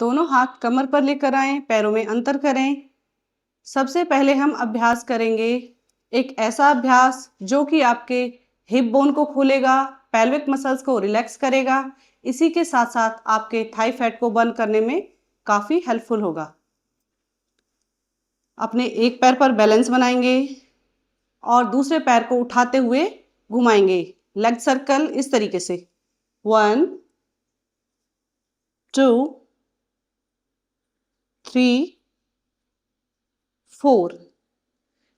दोनों हाथ कमर पर लेकर आएं, पैरों में अंतर करें। सबसे पहले हम अभ्यास करेंगे एक ऐसा अभ्यास जो कि आपके हिप बोन को खोलेगा, पेल्विक मसल्स को रिलैक्स करेगा, इसी के साथ साथ आपके थाई फैट को बर्न करने में काफ़ी हेल्पफुल होगा। अपने एक पैर पर बैलेंस बनाएंगे और दूसरे पैर को उठाते हुए घुमाएंगे, लेग सर्कल इस तरीके से। 1 2 3 4।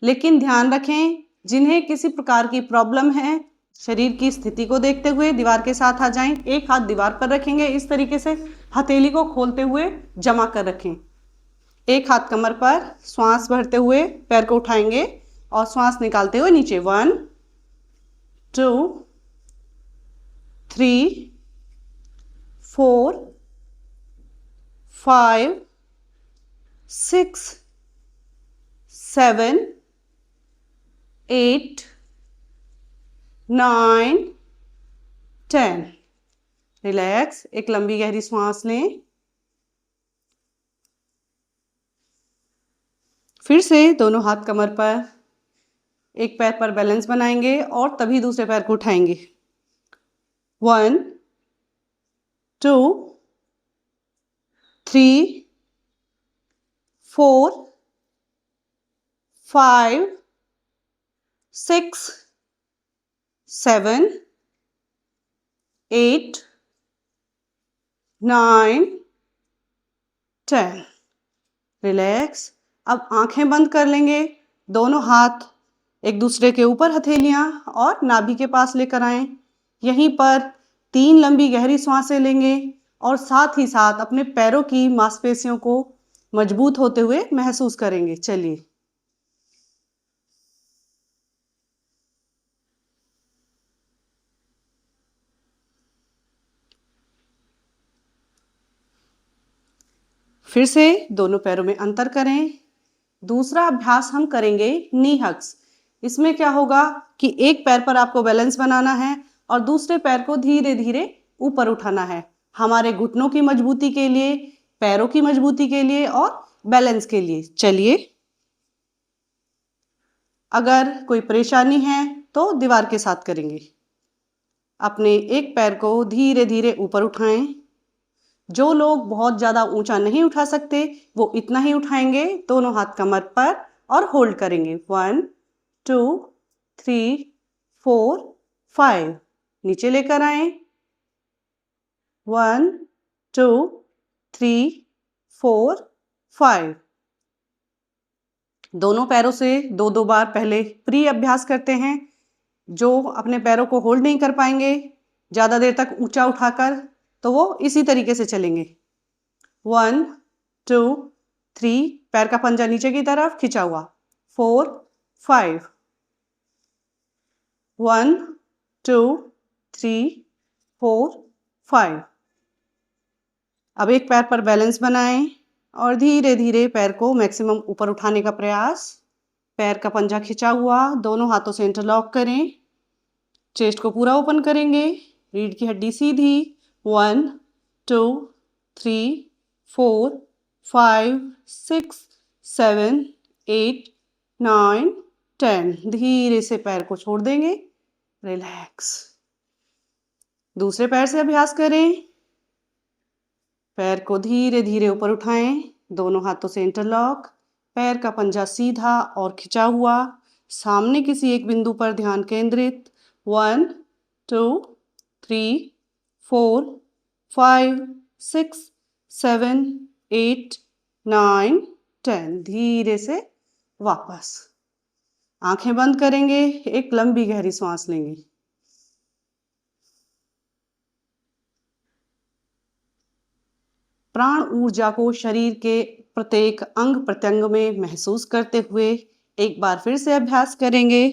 लेकिन ध्यान रखें, जिन्हें किसी प्रकार की प्रॉब्लम है, शरीर की स्थिति को देखते हुए दीवार के साथ आ जाएं। एक हाथ दीवार पर रखेंगे, इस तरीके से हथेली को खोलते हुए जमा कर रखें। एक हाथ कमर पर, श्वास भरते हुए पैर को उठाएंगे और श्वास निकालते हुए नीचे। 1 2 3 4 5 6 7 8 9 10। रिलैक्स, एक लंबी गहरी सांस लें। फिर से दोनों हाथ कमर पर, एक पैर पर बैलेंस बनाएंगे और तभी दूसरे पैर को उठाएंगे। 1 2 3 4 5 6 7 8 9 10। रिलैक्स। अब आंखें बंद कर लेंगे, दोनों हाथ एक दूसरे के ऊपर हथेलियां और नाभि के पास लेकर आएं। यहीं पर 3 लंबी गहरी सांसें लेंगे और साथ ही साथ अपने पैरों की मांसपेशियों को मजबूत होते हुए महसूस करेंगे। चलिए। फिर से दोनों पैरों में अंतर करें। दूसरा अभ्यास हम करेंगे नी हग्स। इसमें क्या होगा कि एक पैर पर आपको बैलेंस बनाना है और दूसरे पैर को धीरे धीरे ऊपर उठाना है, हमारे घुटनों की मजबूती के लिए, पैरों की मजबूती के लिए और बैलेंस के लिए। चलिए। अगर कोई परेशानी है तो दीवार के साथ करेंगे। अपने एक पैर को धीरे धीरे ऊपर उठाएं। जो लोग बहुत ज़्यादा ऊंचा नहीं उठा सकते वो इतना ही उठाएंगे, दोनों हाथ कमर पर और होल्ड करेंगे। 1 2 3 4 5। नीचे लेकर आए। 1 2 3 4 5। दोनों पैरों से दो दो बार पहले प्री अभ्यास करते हैं। जो अपने पैरों को होल्ड नहीं कर पाएंगे ज़्यादा देर तक ऊंचा उठाकर, तो वो इसी तरीके से चलेंगे। 1 2 3, पैर का पंजा नीचे की तरफ खिंचा हुआ। 4 5। 1 2 3 4 5। अब एक पैर पर बैलेंस बनाएं और धीरे धीरे पैर को मैक्सिमम ऊपर उठाने का प्रयास। पैर का पंजा खिंचा हुआ, दोनों हाथों से इंटरलॉक करें। चेस्ट को पूरा ओपन करेंगे, रीढ़ की हड्डी सीधी। 1 2 3 4 5 6 7 8 9 10। धीरे से पैर को छोड़ देंगे। रिलैक्स। दूसरे पैर से अभ्यास करें। पैर को धीरे धीरे ऊपर उठाएं, दोनों हाथों से इंटरलॉक। पैर का पंजा सीधा और खिंचा हुआ, सामने किसी एक बिंदु पर ध्यान केंद्रित। 1 2 3 4 5 6 7 8 9 10। धीरे से वापस। आंखें बंद करेंगे, एक लंबी गहरी सांस लेंगे। प्राण ऊर्जा को शरीर के प्रत्येक अंग प्रत्यंग में महसूस करते हुए एक बार फिर से अभ्यास करेंगे।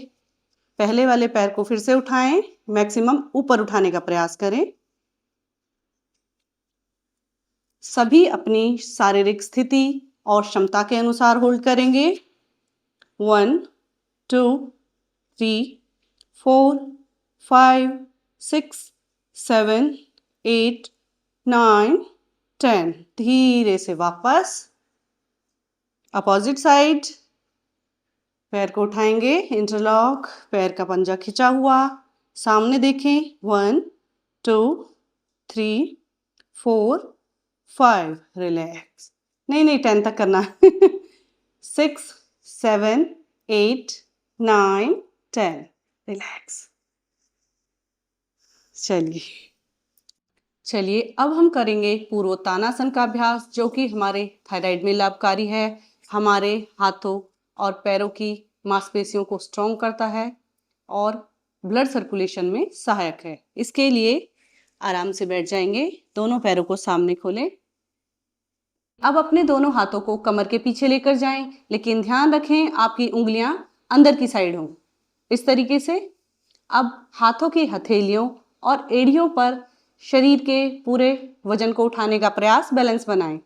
पहले वाले पैर को फिर से उठाएं, मैक्सिमम ऊपर उठाने का प्रयास करें। सभी अपनी शारीरिक स्थिति और क्षमता के अनुसार होल्ड करेंगे। 1 2 3 4 5 6 7 8 9 10। धीरे से वापस अपोजिट साइड, पैर को उठाएंगे, इंटरलॉक, पैर का पंजा खिंचा हुआ, सामने देखें, 1 2 3 4 5, रिलैक्स, नहीं 10 तक करना 6 7 8 9 10, रिलैक्स। चलिए अब हम करेंगे पूर्वोत्तानासन का अभ्यास, जो कि हमारे थायराइड में लाभकारी है, हमारे हाथों और पैरों की मांसपेशियों को स्ट्रॉन्ग करता है और ब्लड सर्कुलेशन में सहायक है। इसके लिए आराम से बैठ जाएंगे, दोनों पैरों को सामने खोलें। अब अपने दोनों हाथों को कमर के पीछे लेकर जाएं, लेकिन ध्यान रखें आपकी उंगलियां अंदर की साइड हों, इस तरीके से। अब हाथों की हथेलियों और एड़ियों पर शरीर के पूरे वजन को उठाने का प्रयास, बैलेंस बनाएं।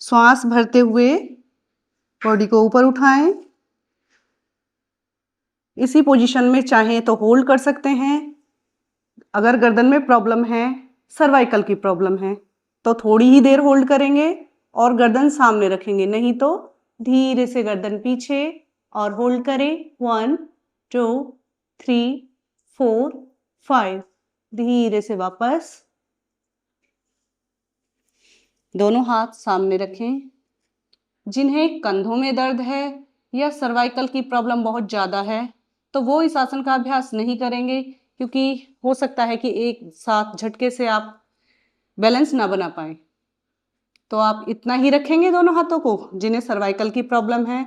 श्वास भरते हुए बॉडी को ऊपर उठाएं। इसी पोजीशन में चाहें तो होल्ड कर सकते हैं। अगर गर्दन में प्रॉब्लम है, सर्वाइकल की प्रॉब्लम है, तो थोड़ी ही देर होल्ड करेंगे और गर्दन सामने रखेंगे, नहीं तो धीरे से गर्दन पीछे और होल्ड करें। 1 2 3 4 5, धीरे से वापस। दोनों हाथ सामने रखें। जिन्हें कंधों में दर्द है या सर्वाइकल की प्रॉब्लम बहुत ज़्यादा है, तो वो इस आसन का अभ्यास नहीं करेंगे, क्योंकि हो सकता है कि एक साथ झटके से आप बैलेंस ना बना पाए। तो आप इतना ही रखेंगे दोनों हाथों को। जिन्हें सर्वाइकल की प्रॉब्लम है,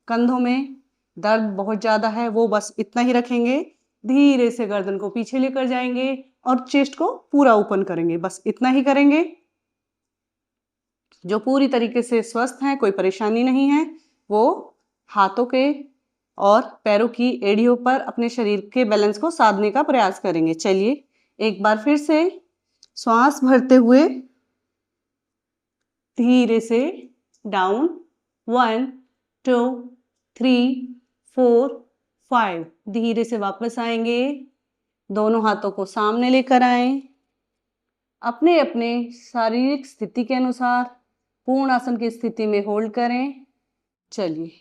कंधों में दर्द बहुत ज़्यादा है, वो बस इतना ही रखेंगे। धीरे से गर्दन को पीछे लेकर जाएंगे और चेस्ट को पूरा ओपन करेंगे, बस इतना ही करेंगे। जो पूरी तरीके से स्वस्थ हैं, कोई परेशानी नहीं है, वो हाथों के और पैरों की एड़ियों पर अपने शरीर के बैलेंस को साधने का प्रयास करेंगे। चलिए एक बार फिर से श्वास भरते हुए धीरे से डाउन, 1 2 3 4 5, धीरे से वापस आएंगे। दोनों हाथों को सामने लेकर आएं। अपने अपने शारीरिक स्थिति के अनुसार पूर्ण आसन की स्थिति में होल्ड करें। चलिए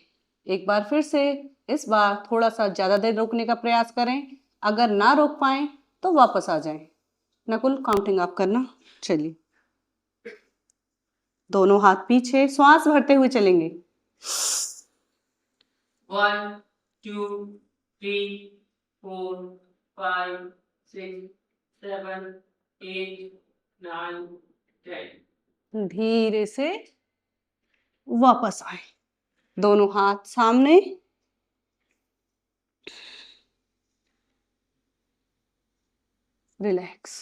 एक बार फिर से, इस बार थोड़ा सा ज़्यादा देर रोकने का प्रयास करें। अगर ना रोक पाएं तो वापस आ जाएं। नकुल, काउंटिंग आप करना। चलिए दोनों हाथ पीछे, श्वास भरते हुए चलेंगे। 1 2 3 4 5 6 7 8 9 10। धीरे से वापस आए, दोनों हाथ सामने। रिलैक्स।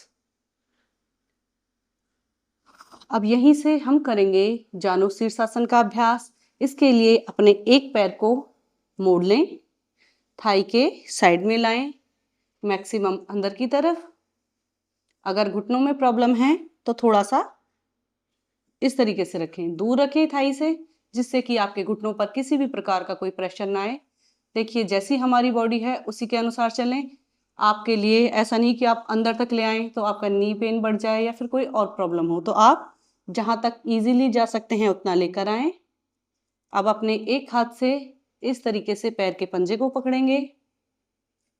अब यहीं से हम करेंगे जानु शीर्षासन का अभ्यास। इसके लिए अपने एक पैर को मोड़ लें, थाई के साइड में लाएं, मैक्सिमम अंदर की तरफ। अगर घुटनों में प्रॉब्लम है तो थोड़ा सा इस तरीके से रखें, दूर रखें थाई से, जिससे कि आपके घुटनों पर किसी भी प्रकार का कोई प्रेशर ना आए। देखिए जैसी हमारी बॉडी है उसी के अनुसार चलें। आपके लिए ऐसा नहीं कि आप अंदर तक ले आएं तो आपका नी पेन बढ़ जाए या फिर कोई और प्रॉब्लम हो, तो आप जहाँ तक इजीली जा सकते हैं उतना लेकर आएं। अब अपने एक हाथ से इस तरीके से पैर के पंजे को पकड़ेंगे।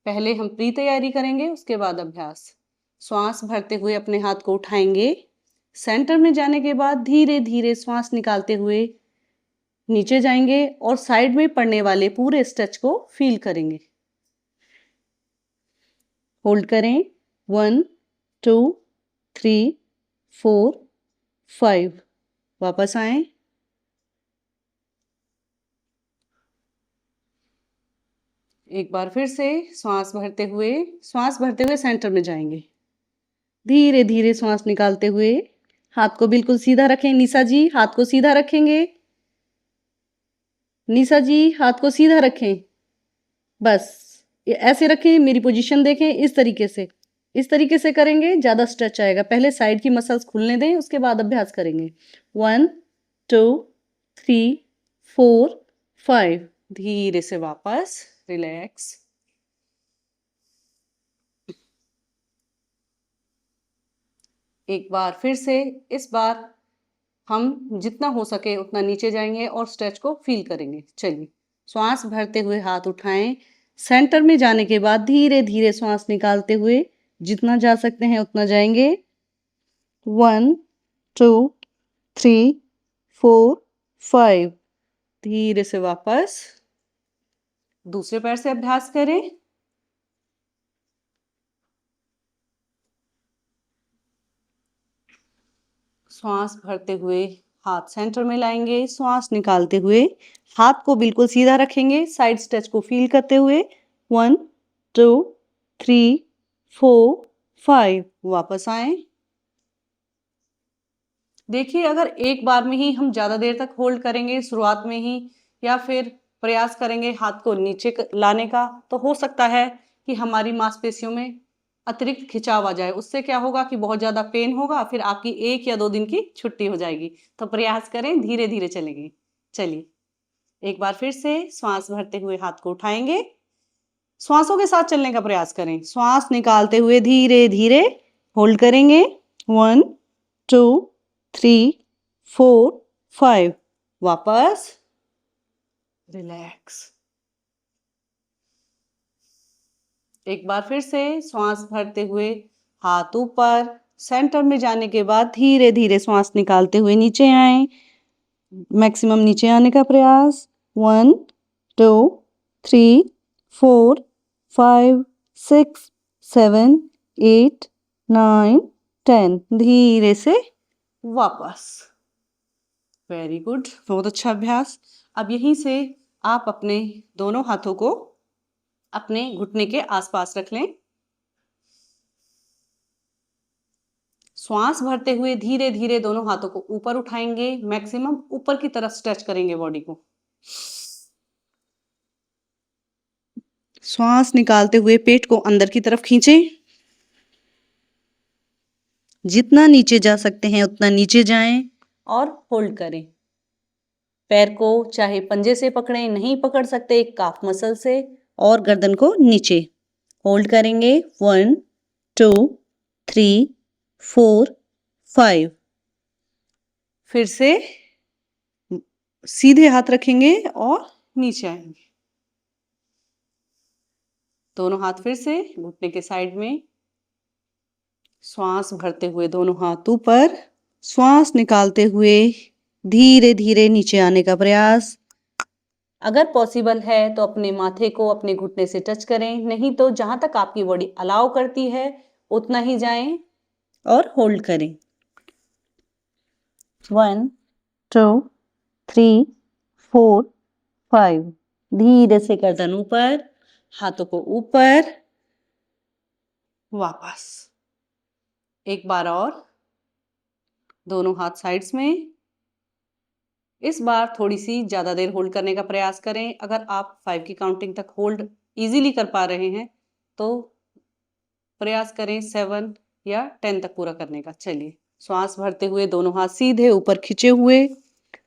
पहले हम प्री तैयारी करेंगे, उसके बाद अभ्यास। श्वास भरते हुए अपने हाथ को उठाएंगे। सेंटर में जाने के बाद धीरे धीरे श्वास निकालते हुए नीचे जाएंगे और साइड में पड़ने वाले पूरे स्ट्रेच को फील करेंगे। होल्ड करें, 1 2 3 4 5, वापस आए। एक बार फिर से श्वास भरते हुए सेंटर में जाएंगे। धीरे धीरे श्वास निकालते हुए हाथ को बिल्कुल सीधा रखें। निशा जी हाथ को सीधा रखेंगे। निशा जी हाथ को सीधा रखें, बस ऐसे रखें, मेरी पोजीशन देखें, इस तरीके से करेंगे, ज़्यादा स्ट्रेच आएगा। पहले साइड की मसल्स खुलने दें, उसके बाद अभ्यास करेंगे। 1 2 3 4 5, धीरे से वापस। रिलैक्स। एक बार फिर से, इस बार हम जितना हो सके उतना नीचे जाएंगे और स्ट्रेच को फील करेंगे। चलिए, श्वास भरते हुए हाथ उठाएं, सेंटर में जाने के बाद धीरे धीरे श्वास निकालते हुए जितना जा सकते हैं उतना जाएंगे। 1 2 3 4 5। धीरे से वापस दूसरे पैर से अभ्यास करें। श्वास भरते हुए हाथ सेंटर में लाएंगे, श्वास निकालते हुए हाथ को बिल्कुल सीधा रखेंगे, साइड स्ट्रेच को फील करते हुए। 1 2 3 4 5। वापस आए। देखिए, अगर एक बार में ही हम ज़्यादा देर तक होल्ड करेंगे शुरुआत में ही, या फिर प्रयास करेंगे हाथ को नीचे लाने का, तो हो सकता है कि हमारी मांसपेशियों में अतिरिक्त खिंचाव आ जाए। उससे क्या होगा कि बहुत ज़्यादा पेन होगा, फिर आपकी 1 या 2 दिन की छुट्टी हो जाएगी। तो प्रयास करें, धीरे धीरे चलेंगे। चलिए, एक बार फिर से श्वास भरते हुए हाथ को उठाएंगे, श्वासों के साथ चलने का प्रयास करें। श्वास निकालते हुए धीरे धीरे होल्ड करेंगे। 1 2 3 4 5। वापस रिलैक्स। एक बार फिर से श्वास भरते हुए हाथ ऊपर, सेंटर में जाने के बाद धीरे धीरे श्वास निकालते हुए नीचे आए, मैक्सिमम नीचे आने का प्रयास। 1 2 3 4 5 6 7 8 9 10। धीरे से वापस। वेरी गुड, बहुत अच्छा अभ्यास। अब यहीं से आप अपने दोनों हाथों को अपने घुटने के आसपास रख लें। श्वास भरते हुए धीरे धीरे दोनों हाथों को ऊपर उठाएंगे, मैक्सिमम ऊपर की तरफ स्ट्रेच करेंगे बॉडी को। श्वास निकालते हुए पेट को अंदर की तरफ खींचें। जितना नीचे जा सकते हैं उतना नीचे जाएं और होल्ड करें। पैर को चाहे पंजे से पकड़ें, नहीं पकड़ सकते काफ मसल से, और गर्दन को नीचे होल्ड करेंगे। 1 2 3 4 5। फिर से सीधे हाथ रखेंगे और नीचे आएंगे। दोनों हाथ फिर से घुटने के साइड में। श्वास भरते हुए दोनों हाथ ऊपर, श्वास निकालते हुए धीरे धीरे नीचे आने का प्रयास। अगर पॉसिबल है तो अपने माथे को अपने घुटने से टच करें, नहीं तो जहां तक आपकी बॉडी अलाउ करती है उतना ही जाएं और होल्ड करें। 1 2 3 4 5। धीरे से गर्दन ऊपर, हाथों को ऊपर, वापस। एक बार और, दोनों हाथ साइड्स में। इस बार थोड़ी सी ज़्यादा देर होल्ड करने का प्रयास करें। अगर आप 5 की काउंटिंग तक होल्ड इजीली कर पा रहे हैं तो प्रयास करें 7 या 10 तक पूरा करने का। चलिए, श्वास भरते हुए दोनों हाथ सीधे ऊपर खिंचे हुए,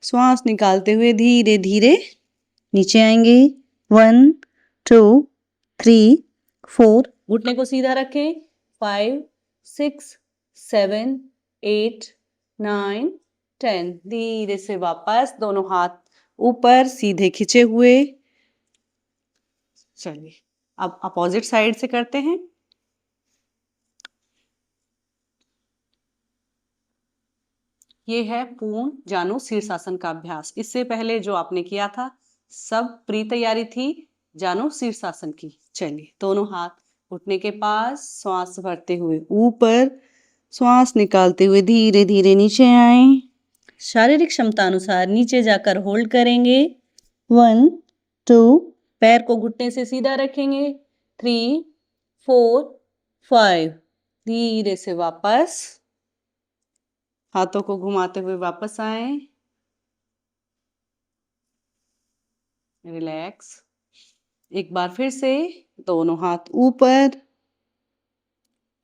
श्वास निकालते हुए धीरे धीरे नीचे आएंगे। 1 2 3 4। घुटने को सीधा रखें। 5 6 7 8 9 10। धीरे से वापस, दोनों हाथ ऊपर सीधे खिंचे हुए। चलिए, अब अपोजिट साइड से करते हैं। ये है पूर्ण जानु शीर्षासन का अभ्यास। इससे पहले जो आपने किया था सब प्री तैयारी थी जानु शीर्षासन की। चलिए, दोनों हाथ घुटने के पास, श्वास भरते हुए ऊपर, श्वास निकालते हुए धीरे धीरे नीचे आए। शारीरिक क्षमता अनुसार नीचे जाकर होल्ड करेंगे। 1 2। पैर को घुटने से सीधा रखेंगे। 3 4 5। धीरे से वापस, हाथों को घुमाते हुए वापस आए। रिलैक्स। एक बार फिर से दोनों हाथ ऊपर,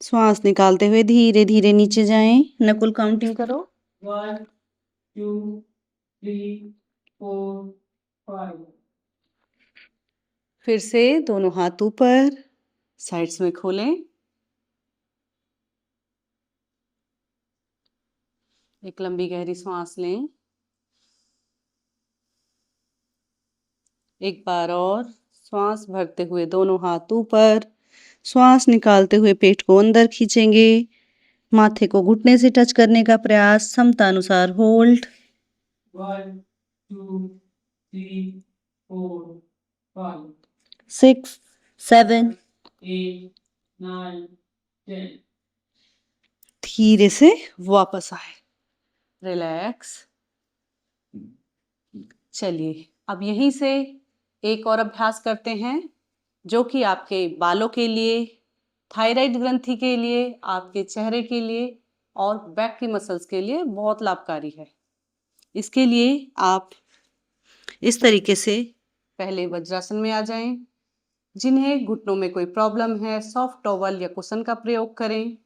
श्वास निकालते हुए धीरे धीरे नीचे जाएं। नकुल काउंटिंग करो। 1 2 3 4 5। फिर से दोनों हाथ ऊपर, साइड्स में खोलें। एक लंबी गहरी सांस लें। एक बार और श्वास भरते हुए दोनों हाथ ऊपर, श्वास निकालते हुए पेट को अंदर खींचेंगे। माथे को घुटने से टच करने का प्रयास, समता अनुसार होल्ड। 1 2 3 4 5 6 7 8 9 10 धीरे से वापस आए, रिलैक्स। चलिए अब यहीं से एक और अभ्यास करते हैं जो कि आपके बालों के लिए, थायराइड ग्रंथि के लिए, आपके चेहरे के लिए और बैक की मसल्स के लिए बहुत लाभकारी है। इसके लिए आप इस तरीके से पहले वज्रासन में आ जाएं। जिन्हें घुटनों में कोई प्रॉब्लम है, सॉफ्ट टॉवल या कुशन का प्रयोग करें।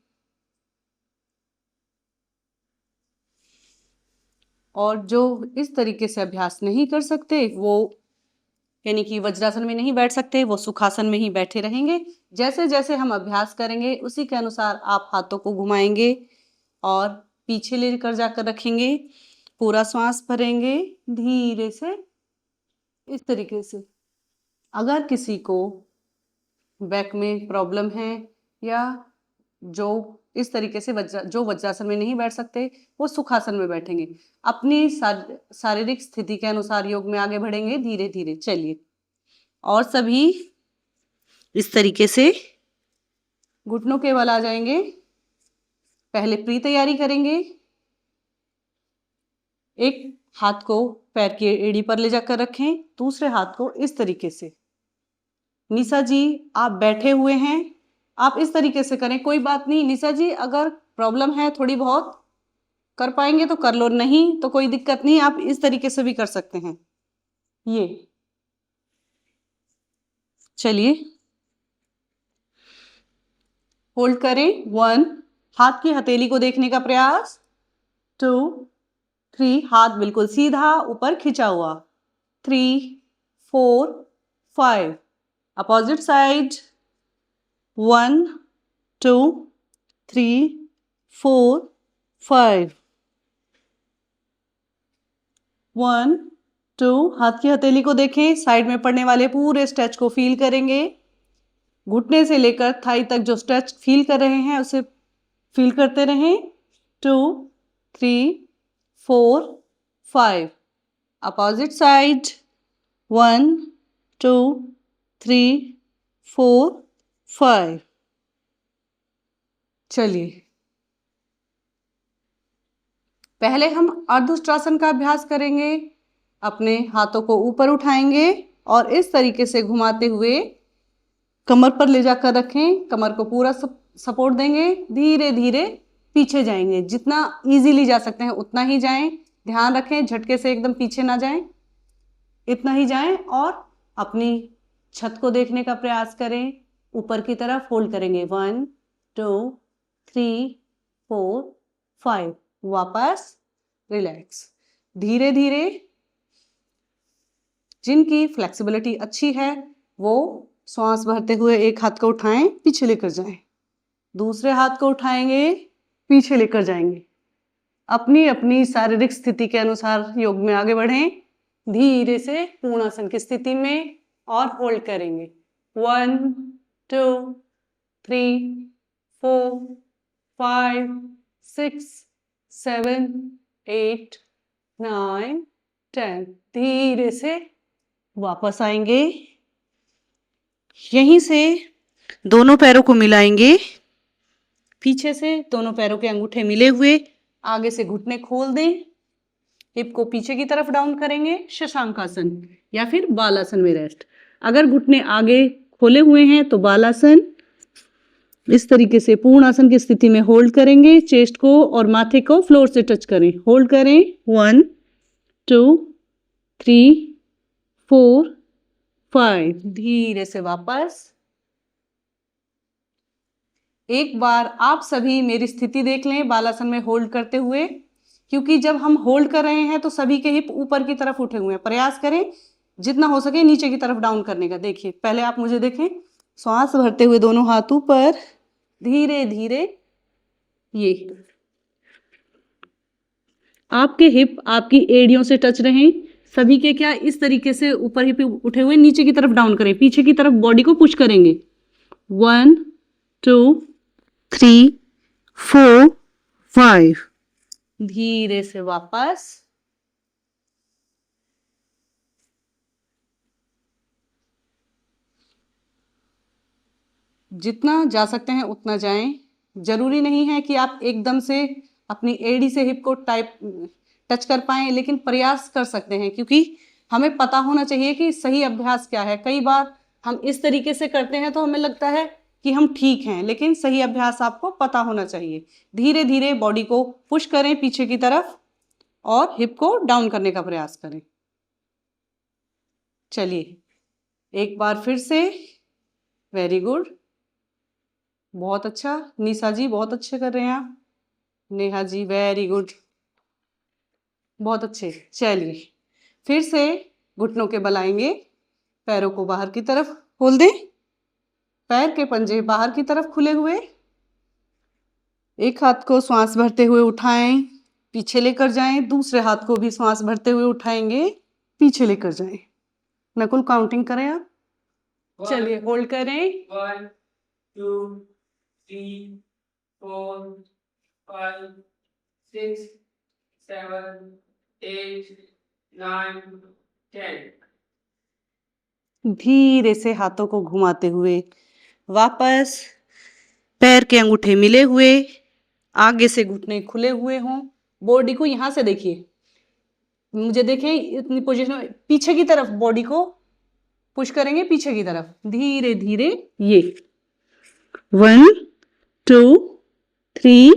और जो इस तरीके से अभ्यास नहीं कर सकते, वो यानी कि वज्रासन में नहीं बैठ सकते, वो सुखासन में ही बैठे रहेंगे। जैसे जैसे हम अभ्यास करेंगे उसी के अनुसार आप हाथों को घुमाएंगे और पीछे लेकर जाकर रखेंगे। पूरा श्वास भरेंगे धीरे से, इस तरीके से। अगर किसी को बैक में प्रॉब्लम है या जो इस तरीके से जो वज्रासन में नहीं बैठ सकते, वो सुखासन में बैठेंगे। अपनी शारीरिक स्थिति के अनुसार योग में आगे बढ़ेंगे धीरे धीरे। चलिए, और सभी इस तरीके से घुटनों के बल आ जाएंगे। पहले प्री तैयारी करेंगे। एक हाथ को पैर की एड़ी पर ले जाकर रखें, दूसरे हाथ को इस तरीके से। निशा जी, आप बैठे हुए हैं, आप इस तरीके से करें, कोई बात नहीं। निशा जी, अगर प्रॉब्लम है थोड़ी बहुत, कर पाएंगे तो कर लो, नहीं तो कोई दिक्कत नहीं, आप इस तरीके से भी कर सकते हैं। ये चलिए, होल्ड करें। 1, हाथ की हथेली को देखने का प्रयास। 2 3, हाथ बिल्कुल सीधा ऊपर खिंचा हुआ। 3 4 5, अपोजिट साइड। 1 2 3 4 5। 1 2, हाथ की हथेली को देखें, साइड में पड़ने वाले पूरे स्ट्रेच को फील करेंगे। घुटने से लेकर थाई तक जो स्ट्रेच फील कर रहे हैं उसे फील करते रहें। 2 3 4 5, अपोजिट साइड। 1 2 3 4 5। चलिए, पहले हम अर्धउष्ट्रासन का अभ्यास करेंगे। अपने हाथों को ऊपर उठाएंगे और इस तरीके से घुमाते हुए कमर पर ले जाकर रखें। कमर को पूरा सपोर्ट देंगे। धीरे धीरे पीछे जाएंगे, जितना इजीली जा सकते हैं उतना ही जाएं। ध्यान रखें झटके से एकदम पीछे ना जाएं, इतना ही जाएं। और अपनी छत को देखने का प्रयास करें, ऊपर की तरफ होल्ड करेंगे। 1 2 3 4 5, वापस रिलैक्स। धीरे धीरे, जिनकी फ्लेक्सिबिलिटी अच्छी है वो श्वास भरते हुए एक हाथ को उठाएं, पीछे लेकर जाएं, दूसरे हाथ को उठाएंगे, पीछे लेकर जाएंगे। अपनी अपनी शारीरिक स्थिति के अनुसार योग में आगे बढ़ें। धीरे से पूर्णासन की स्थिति में और होल्ड करेंगे। 1 2 3 4 5 6 7 8 9 10। धीरे से वापस आएंगे। यहीं से दोनों पैरों को मिलाएंगे। पीछे से दोनों पैरों के अंगूठे मिले हुए, आगे से घुटने खोल दें। हिप को पीछे की तरफ डाउन करेंगे, शशांकासन या फिर बालासन में रेस्ट। अगर घुटने आगे खोले हुए हैं तो बालासन। इस तरीके से पूर्णासन की स्थिति में होल्ड करेंगे। चेस्ट को और माथे को फ्लोर से टच करें, होल्ड करें। 1 2 3 4 5। धीरे से वापस। एक बार आप सभी मेरी स्थिति देख लें बालासन में होल्ड करते हुए, क्योंकि जब हम होल्ड कर रहे हैं तो सभी के हिप ऊपर की तरफ उठे हुए हैं। प्रयास करें जितना हो सके नीचे की तरफ डाउन करने का। देखिए, पहले आप मुझे देखें, श्वास भरते हुए दोनों हाथ ऊपर, धीरे धीरे। ये आपके हिप आपकी एड़ियों से टच रहें। सभी के क्या इस तरीके से ऊपर हिप उठे हुए, नीचे की तरफ डाउन करें, पीछे की तरफ बॉडी को पुश करेंगे। 1 2 3 4 5। धीरे से वापस। जितना जा सकते हैं उतना जाएं। जरूरी नहीं है कि आप एकदम से अपनी एड़ी से हिप को टच कर पाएं, लेकिन प्रयास कर सकते हैं, क्योंकि हमें पता होना चाहिए कि सही अभ्यास क्या है। कई बार हम इस तरीके से करते हैं तो हमें लगता है कि हम ठीक हैं, लेकिन सही अभ्यास आपको पता होना चाहिए। धीरे धीरे बॉडी को पुश करें पीछे की तरफ और हिप को डाउन करने का प्रयास करें। चलिए एक बार फिर से। वेरी गुड, बहुत अच्छा। निशा जी बहुत अच्छे कर रहे हैं आप। नेहा जी वेरी गुड, बहुत अच्छे। चलिए फिर से घुटनों के बल आएंगे, पैरों को बाहर की तरफ खोल दें, पैर के पंजे बाहर की तरफ खुले हुए। एक हाथ को श्वास भरते हुए उठाएं, पीछे लेकर जाएं, दूसरे हाथ को भी श्वास भरते हुए उठाएंगे, पीछे लेकर जाएं। नकुल काउंटिंग करें आप। चलिए होल्ड करें। 1 2 3 4 5 6 7 8 9 10। धीरे से हाथों को घुमाते हुए वापस, पैर के अंगूठे मिले हुए, आगे से घुटने खुले हुए हों। बॉडी को यहां से देखिए, मुझे देखिए इतनी पोजीशन में, पीछे की तरफ बॉडी को पुश करेंगे, पीछे की तरफ धीरे धीरे। ये 1 2 3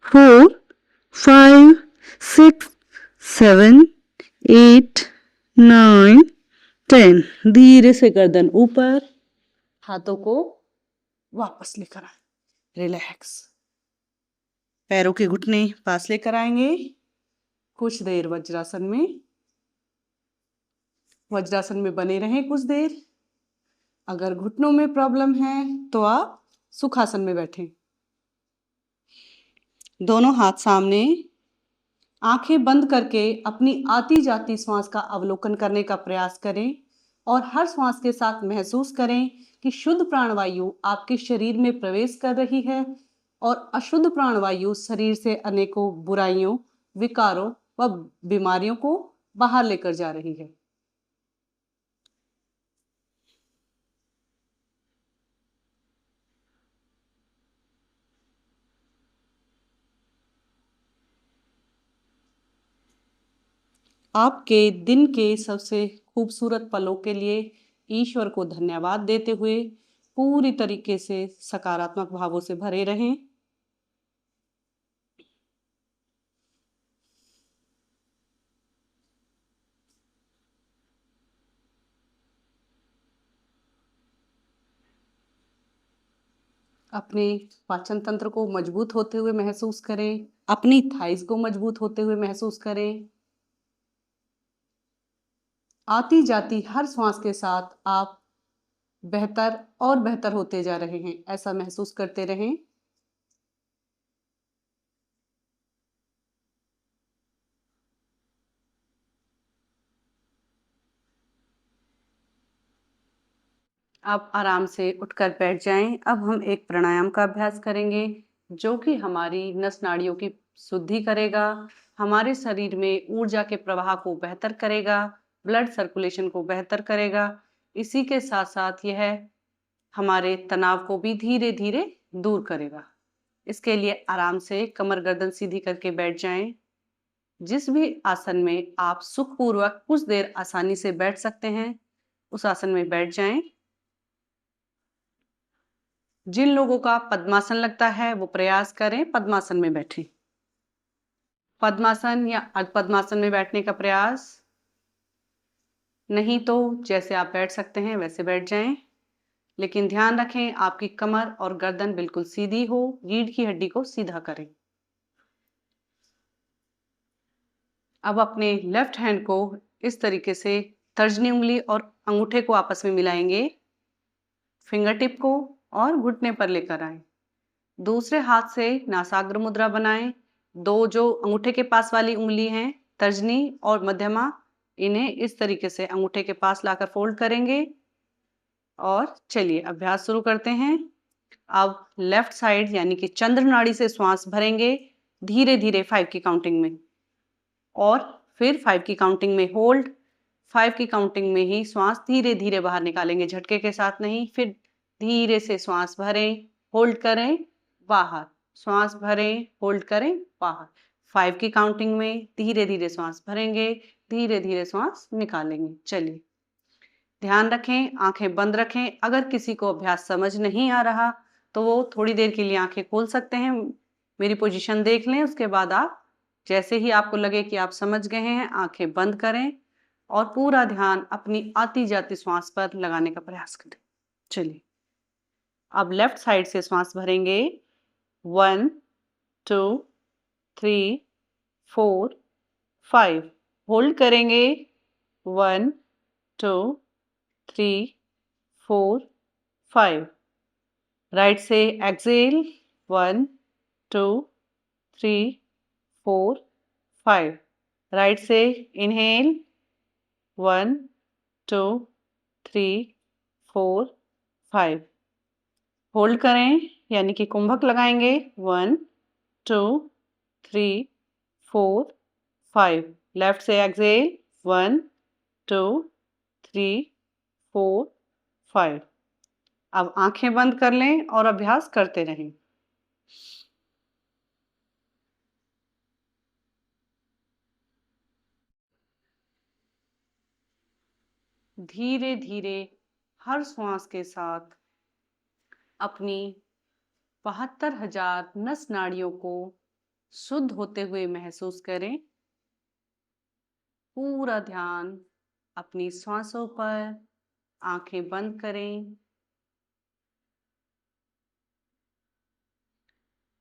4 5 6 7 8 9 10। धीरे से गर्दन ऊपर, हाथों को वापस लेकर आए। रिलैक्स, पैरों के घुटने पास लेकर आएंगे। कुछ देर वज्रासन में बने रहें कुछ देर। अगर घुटनों में प्रॉब्लम है तो आप सुखासन में बैठें। दोनों हाथ सामने, आंखें बंद करके अपनी आती जाती श्वास का अवलोकन करने का प्रयास करें और हर श्वास के साथ महसूस करें कि शुद्ध प्राणवायु आपके शरीर में प्रवेश कर रही है और अशुद्ध प्राणवायु शरीर से अनेकों बुराइयों, विकारों व बीमारियों को बाहर लेकर जा रही है। आपके दिन के सबसे खूबसूरत पलों के लिए ईश्वर को धन्यवाद देते हुए पूरी तरीके से सकारात्मक भावों से भरे रहें। अपने पाचन तंत्र को मजबूत होते हुए महसूस करें, अपनी थाइस को मजबूत होते हुए महसूस करें। आती जाती हर श्वास के साथ आप बेहतर और बेहतर होते जा रहे हैं, ऐसा महसूस करते रहें। अब आराम से उठकर बैठ जाएं। अब हम एक प्राणायाम का अभ्यास करेंगे जो कि हमारी नस नाड़ियों की शुद्धि करेगा, हमारे शरीर में ऊर्जा के प्रवाह को बेहतर करेगा, ब्लड सर्कुलेशन को बेहतर करेगा। इसी के साथ साथ यह हमारे तनाव को भी धीरे धीरे दूर करेगा। इसके लिए आराम से कमर गर्दन सीधी करके बैठ जाएं। जिस भी आसन में आप सुखपूर्वक कुछ देर आसानी से बैठ सकते हैं, उस आसन में बैठ जाएं। जिन लोगों का पद्मासन लगता है वो प्रयास करें पद्मासन में बैठें। पद्मासन या अर्ध पद्मासन में बैठने का प्रयास, नहीं तो जैसे आप बैठ सकते हैं वैसे बैठ जाएं, लेकिन ध्यान रखें आपकी कमर और गर्दन बिल्कुल सीधी हो, रीढ़ की हड्डी को सीधा करें। अब अपने लेफ्ट हैंड को इस तरीके से तर्जनी उंगली और अंगूठे को आपस में मिलाएंगे, फिंगर टिप को और घुटने पर लेकर आएं। दूसरे हाथ से नासाग्र मुद्रा बनाएं, दो जो अंगूठे के पास वाली उंगली हैं, तर्जनी और मध्यमा, इन्हें इस तरीके से अंगूठे के पास लाकर फोल्ड करेंगे। और चलिए अभ्यास शुरू करते हैं। अब लेफ्ट साइड यानी कि चंद्र नाड़ी से श्वास भरेंगे धीरे धीरे 5 की काउंटिंग में, और फिर 5 की काउंटिंग में होल्ड, 5 की काउंटिंग में ही श्वास धीरे धीरे बाहर निकालेंगे, झटके के साथ नहीं। फिर धीरे से श्वास भरें, होल्ड करें, बाहर, श्वास भरें, होल्ड करें, बाहर। 5 की काउंटिंग में धीरे धीरे श्वास भरेंगे, धीरे धीरे श्वास निकालेंगे। चलिए ध्यान रखें, आंखें बंद रखें। अगर किसी को अभ्यास समझ नहीं आ रहा तो वो थोड़ी देर के लिए आंखें खोल सकते हैं, मेरी पोजीशन देख लें। उसके बाद आप जैसे ही आपको लगे कि आप समझ गए हैं, आंखें बंद करें और पूरा ध्यान अपनी आती जाती श्वास पर लगाने का प्रयास करें। चलिए अब लेफ्ट साइड से श्वास भरेंगे 1 2 3 4 5, होल्ड करेंगे 1 2 3 4 5। राइट से एक्सेल 1 2 3 4 5। राइट से इनहेल 1 2 3 4 5। होल्ड करें यानी कि कुंभक लगाएंगे 1 2 3 4 5। लेफ्ट से एक्सेल 1 2 3 4 5। अब आंखें बंद कर लें और अभ्यास करते रहें। धीरे धीरे हर श्वास के साथ अपनी 72,000 नस नाड़ियों को शुद्ध होते हुए महसूस करें। पूरा ध्यान अपनी श्वासों पर, आंखें बंद करें।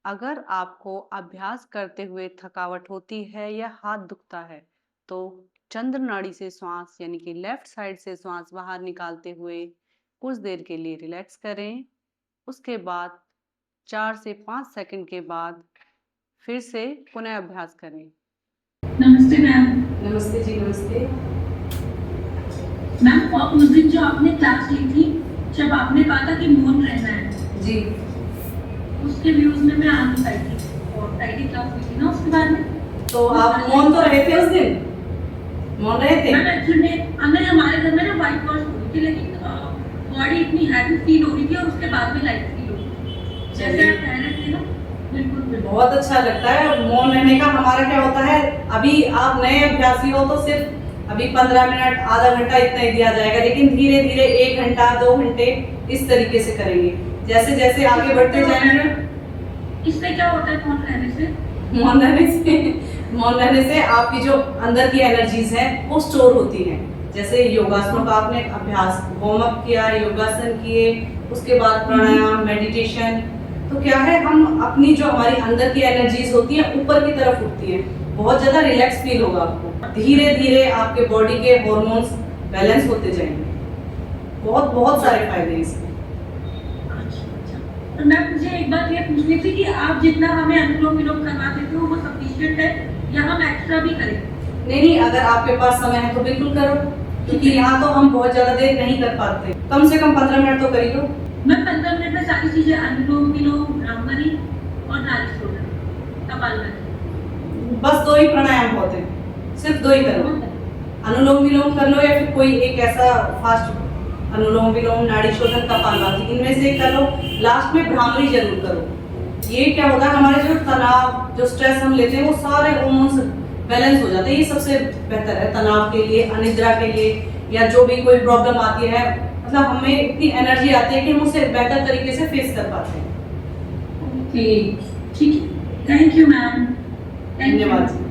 अगर आपको अभ्यास करते हुए थकावट होती है या हाथ दुखता है तो चंद्र नाड़ी से श्वास यानी कि लेफ्ट साइड से श्वास बाहर निकालते हुए कुछ देर के लिए रिलैक्स करें। उसके बाद 4 से 5 सेकंड के बाद फिर से पुनः अभ्यास करें। नमस्ते मैम। नमस्ते जी, नमस्ते मैम, उस दिन जो आपने क्लास ली थी, जब आपने कहा था कि मौन रहना है जी, उसके व्यूज में मैं आ नहीं पाई थी और पहली क्लास हुई थी ना उसके बाद में। तो आप मौन तो रहे थे उस दिन, मौन रहे थे? मैम एक्चुअली हमारे घर में ना वाइट वॉश हो रही थी, लेकिन बॉडी इतनी हैवी फील हो रही थी और उसके बाद में लाइट फील हो रही थी। जैसे आप कह रहे थे ना, बिल्कुल बिल्कुल। बहुत अच्छा लगता है मौन रहने का। हमारा क्या होता है, अभी आप नए अभ्यासी हो तो सिर्फ अभी 15 मिनट आधा घंटा इतना ही दिया जाएगा, लेकिन धीरे धीरे 1 घंटा 2 घंटे इस तरीके से करेंगे। जैसे जैसे आगे बढ़ते जाएंगे। इससे क्या होता है मौन रहने से? मौन रहने से आपकी जो अंदर की एनर्जीज हैं वो स्टोर होती हैं। जैसे योगासनों का आपने अभ्यास वार्म अप किया, योगासन किए, उसके बाद प्राणायाम, मेडिटेशन, तो क्या है हम अपनी जो हमारी अंदर की एनर्जीज होती हैं ऊपर की तरफ उठती है, बहुत ज्यादा रिलैक्स फील होगा आपको। धीरे धीरे आपके बॉडी के हॉर्मोन्स बैलेंस होते जाएंगे। बहुत सारे फायदे इसके। तो मैम मुझे एक बात ये पूछनी थी कि आप जितना हमें अनुलोम विलोम करवा देते हो वो सफिशिएंट है या हम एक्स्ट्रा भी करें? नहीं, अगर आपके पास समय है तो बिल्कुल करो, क्योंकि यहाँ तो हम बहुत ज्यादा देर नहीं कर पाते। कम से कम 15 मिनट तो करी लो। मैं 15 मिनट में सारी चीजें अनुलोम विलोम, भ्रामरी और नाड़ी शोधन, कपालभाति, बस 2 ही प्राणायाम होते हैं, सिर्फ 2 ही करो। अनुलोम विलोम कर लो या फिर कोई एक ऐसा फास्ट अनुलोम विलोम, नाड़ी शोधन, कपालभाति, इनमें से कर लो। लास्ट में भ्रामरी जरूर करो। ये क्या होता है, हमारे जो तनाव, जो स्ट्रेस हम लेते हैं वो सारे हार्मोन्स बैलेंस हो जाते हैं। ये सबसे बेहतर है तनाव के लिए, अनिद्रा के लिए, या जो भी कोई प्रॉब्लम आती है, मतलब हमें इतनी एनर्जी आती है कि हम उसे बेहतर तरीके से फेस कर पाते हैं। ओके, ठीक है, थैंक यू मैम। धन्यवाद।